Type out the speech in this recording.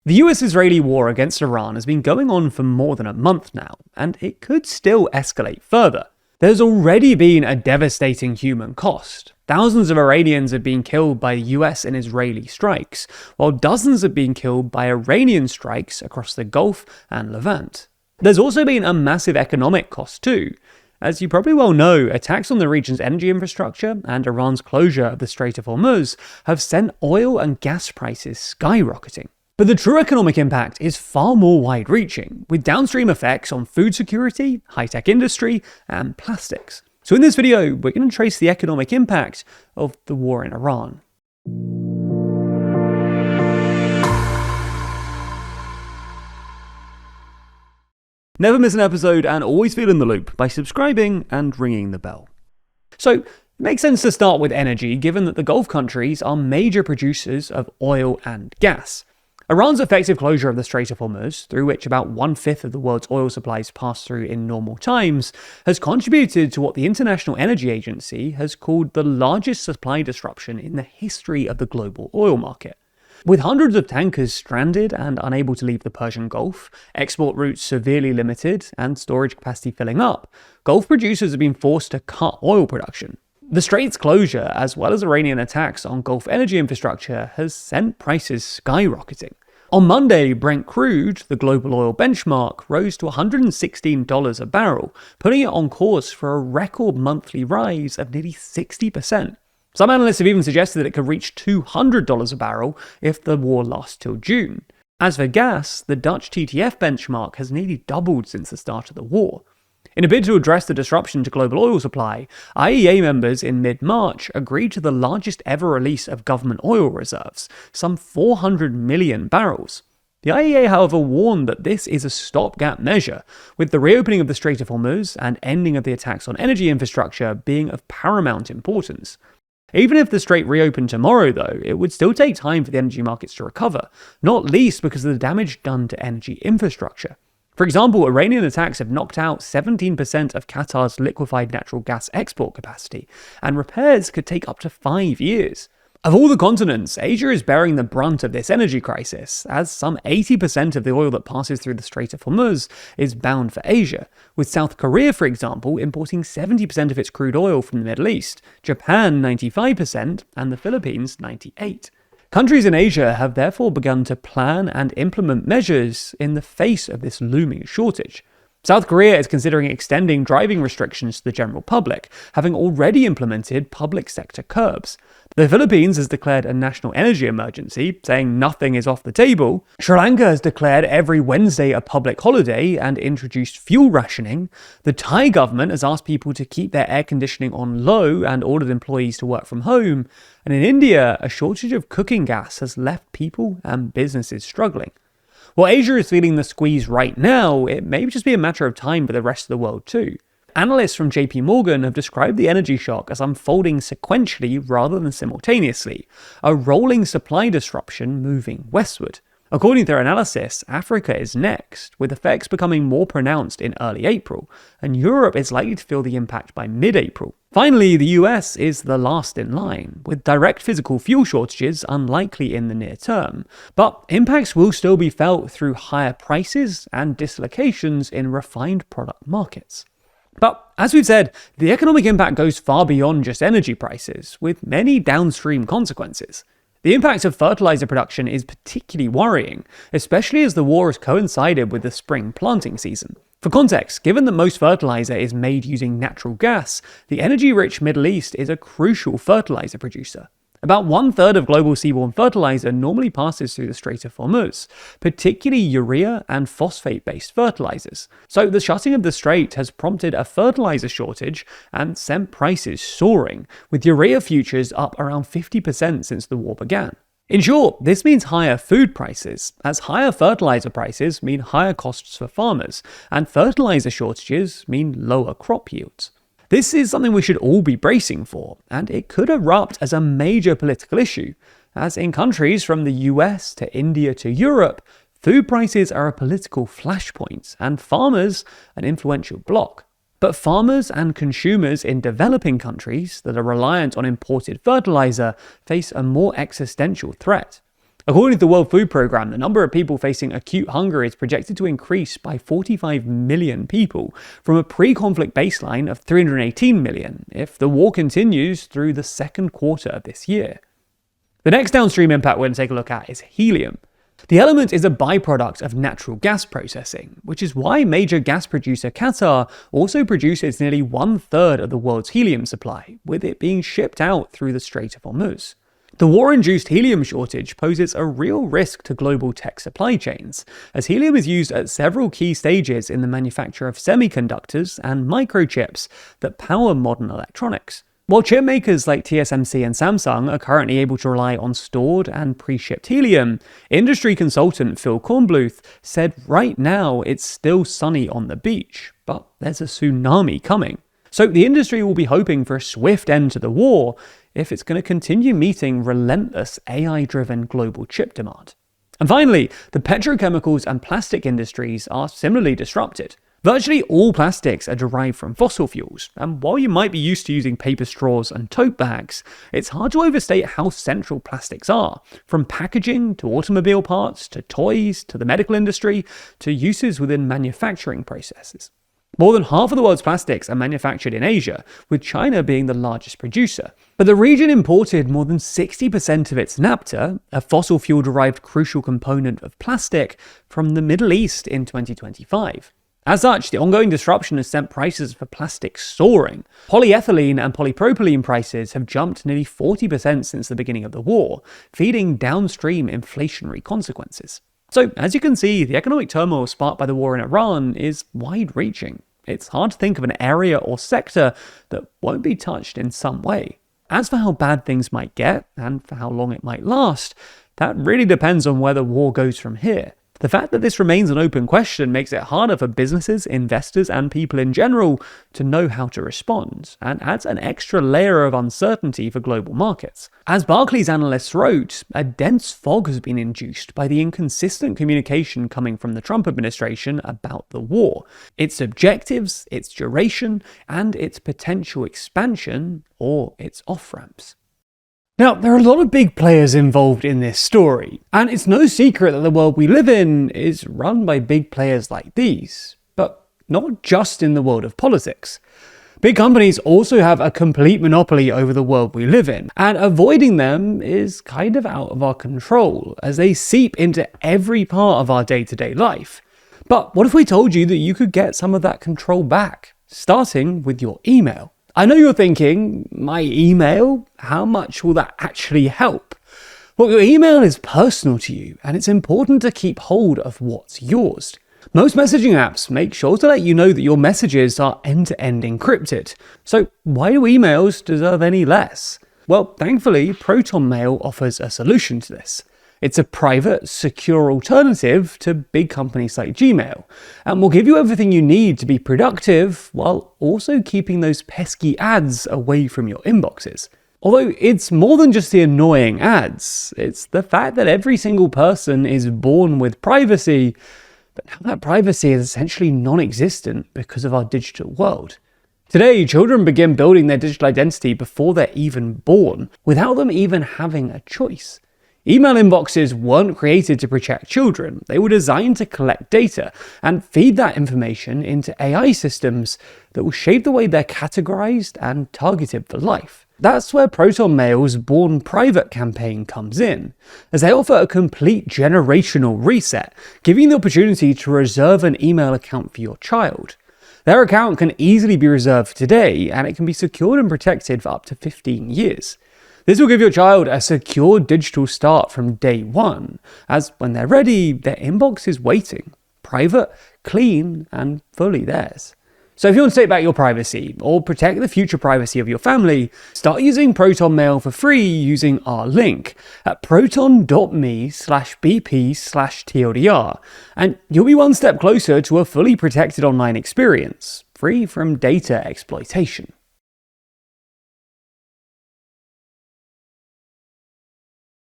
The US-Israeli war against Iran has been going on for more than a month now, and it could still escalate further. There's already been a devastating human cost. Thousands of Iranians have been killed by US and Israeli strikes, while dozens have been killed by Iranian strikes across the Gulf and Levant. There's also been a massive economic cost too. As you probably well know, attacks on the region's energy infrastructure and Iran's closure of the Strait of Hormuz have sent oil and gas prices skyrocketing. But the true economic impact is far more wide-reaching, with downstream effects on food security, high-tech industry, and plastics. So in this video, we're going to trace the economic impact of the war in Iran. Never miss an episode and always feel in the loop by subscribing and ringing the bell. So, it makes sense to start with energy, given that the Gulf countries are major producers of oil and gas. Iran's effective closure of the Strait of Hormuz, through which about 1/5 of the world's oil supplies pass through in normal times, has contributed to what the International Energy Agency has called the largest supply disruption in the history of the global oil market. With hundreds of tankers stranded and unable to leave the Persian Gulf, export routes severely limited, and storage capacity filling up, Gulf producers have been forced to cut oil production. The Strait's closure, as well as Iranian attacks on Gulf energy infrastructure, has sent prices skyrocketing. On Monday, Brent crude, the global oil benchmark, rose to $116 a barrel, putting it on course for a record monthly rise of nearly 60%. Some analysts have even suggested that it could reach $200 a barrel if the war lasts till June. As for gas, the Dutch TTF benchmark has nearly doubled since the start of the war. In a bid to address the disruption to global oil supply, IEA members in mid-March agreed to the largest ever release of government oil reserves, some 400 million barrels. The IEA, however, warned that this is a stopgap measure, with the reopening of the Strait of Hormuz and ending of the attacks on energy infrastructure being of paramount importance. Even if the Strait reopened tomorrow, though, it would still take time for the energy markets to recover, not least because of the damage done to energy infrastructure. For example, Iranian attacks have knocked out 17% of Qatar's liquefied natural gas export capacity, and repairs could take up to 5 years. Of all the continents, Asia is bearing the brunt of this energy crisis, as some 80% of the oil that passes through the Strait of Hormuz is bound for Asia, with South Korea, for example, importing 70% of its crude oil from the Middle East, Japan 95%, and the Philippines 98%. Countries in Asia have therefore begun to plan and implement measures in the face of this looming shortage. South Korea is considering extending driving restrictions to the general public, having already implemented public sector curbs. The Philippines has declared a national energy emergency, saying nothing is off the table. Sri Lanka has declared every Wednesday a public holiday and introduced fuel rationing. The Thai government has asked people to keep their air conditioning on low and ordered employees to work from home. And in India, a shortage of cooking gas has left people and businesses struggling. While Asia is feeling the squeeze right now, it may just be a matter of time for the rest of the world too. Analysts from JP Morgan have described the energy shock as unfolding sequentially rather than simultaneously, a rolling supply disruption moving westward. According to their analysis, Africa is next, with effects becoming more pronounced in early April, and Europe is likely to feel the impact by mid-April. Finally, the US is the last in line, with direct physical fuel shortages unlikely in the near term, but impacts will still be felt through higher prices and dislocations in refined product markets. But, as we've said, the economic impact goes far beyond just energy prices, with many downstream consequences. The impact of fertilizer production is particularly worrying, especially as the war has coincided with the spring planting season. For context, given that most fertilizer is made using natural gas, the energy-rich Middle East is a crucial fertilizer producer. About 1/3 of global seaborne fertilizer normally passes through the Strait of Hormuz, particularly urea and phosphate-based fertilizers. So the shutting of the strait has prompted a fertilizer shortage and sent prices soaring, with urea futures up around 50% since the war began. In short, this means higher food prices, as higher fertilizer prices mean higher costs for farmers, and fertilizer shortages mean lower crop yields. This is something we should all be bracing for, and it could erupt as a major political issue, as in countries from the US to India to Europe, food prices are a political flashpoint, and farmers an influential bloc. But farmers and consumers in developing countries that are reliant on imported fertilizer face a more existential threat. According to the World Food Programme, the number of people facing acute hunger is projected to increase by 45 million people from a pre-conflict baseline of 318 million if the war continues through the second quarter of this year. The next downstream impact we're going to take a look at is helium. The element is a byproduct of natural gas processing, which is why major gas producer Qatar also produces nearly 1/3 of the world's helium supply, with it being shipped out through the Strait of Hormuz. The war-induced helium shortage poses a real risk to global tech supply chains, as helium is used at several key stages in the manufacture of semiconductors and microchips that power modern electronics. While chip makers like TSMC and Samsung are currently able to rely on stored and pre-shipped helium, industry consultant Phil Kornbluth said right now it's still sunny on the beach, but there's a tsunami coming. So the industry will be hoping for a swift end to the war if it's going to continue meeting relentless AI-driven global chip demand. And finally, the petrochemicals and plastic industries are similarly disrupted. Virtually all plastics are derived from fossil fuels, and while you might be used to using paper straws and tote bags, it's hard to overstate how central plastics are, from packaging to automobile parts to toys to the medical industry to uses within manufacturing processes. More than half of the world's plastics are manufactured in Asia, with China being the largest producer. But the region imported more than 60% of its naphtha, a fossil fuel-derived crucial component of plastic, from the Middle East in 2025. As such, the ongoing disruption has sent prices for plastic soaring. Polyethylene and polypropylene prices have jumped nearly 40% since the beginning of the war, feeding downstream inflationary consequences. So, as you can see, the economic turmoil sparked by the war in Iran is wide-reaching. It's hard to think of an area or sector that won't be touched in some way. As for how bad things might get, and for how long it might last, that really depends on where the war goes from here. The fact that this remains an open question makes it harder for businesses, investors, and people in general to know how to respond, and adds an extra layer of uncertainty for global markets. As Barclays analysts wrote, a dense fog has been induced by the inconsistent communication coming from the Trump administration about the war, its objectives, its duration, and its potential expansion or its off-ramps. Now, there are a lot of big players involved in this story, and it's no secret that the world we live in is run by big players like these, but not just in the world of politics. Big companies also have a complete monopoly over the world we live in, and avoiding them is kind of out of our control, as they seep into every part of our day-to-day life. But what if we told you that you could get some of that control back, starting with your email? I know you're thinking, my email? How much will that actually help? Well, your email is personal to you, and it's important to keep hold of what's yours. Most messaging apps make sure to let you know that your messages are end-to-end encrypted. So why do emails deserve any less? Well, thankfully, Proton Mail offers a solution to this. It's a private, secure alternative to big companies like Gmail, and will give you everything you need to be productive while also keeping those pesky ads away from your inboxes. Although it's more than just the annoying ads, it's the fact that every single person is born with privacy, but now that privacy is essentially non-existent because of our digital world. Today, children begin building their digital identity before they're even born, without them even having a choice. Email inboxes weren't created to protect children. They were designed to collect data and feed that information into AI systems that will shape the way they're categorized and targeted for life. That's where Proton Mail's Born Private campaign comes in, as they offer a complete generational reset, giving you the opportunity to reserve an email account for your child. Their account can easily be reserved today, and it can be secured and protected for up to 15 years. This will give your child a secure digital start from day one, as when they're ready, their inbox is waiting, private, clean, and fully theirs. So if you want to take back your privacy, or protect the future privacy of your family, start using Proton Mail for free using our link at proton.me/bp/TLDR, and you'll be one step closer to a fully protected online experience, free from data exploitation.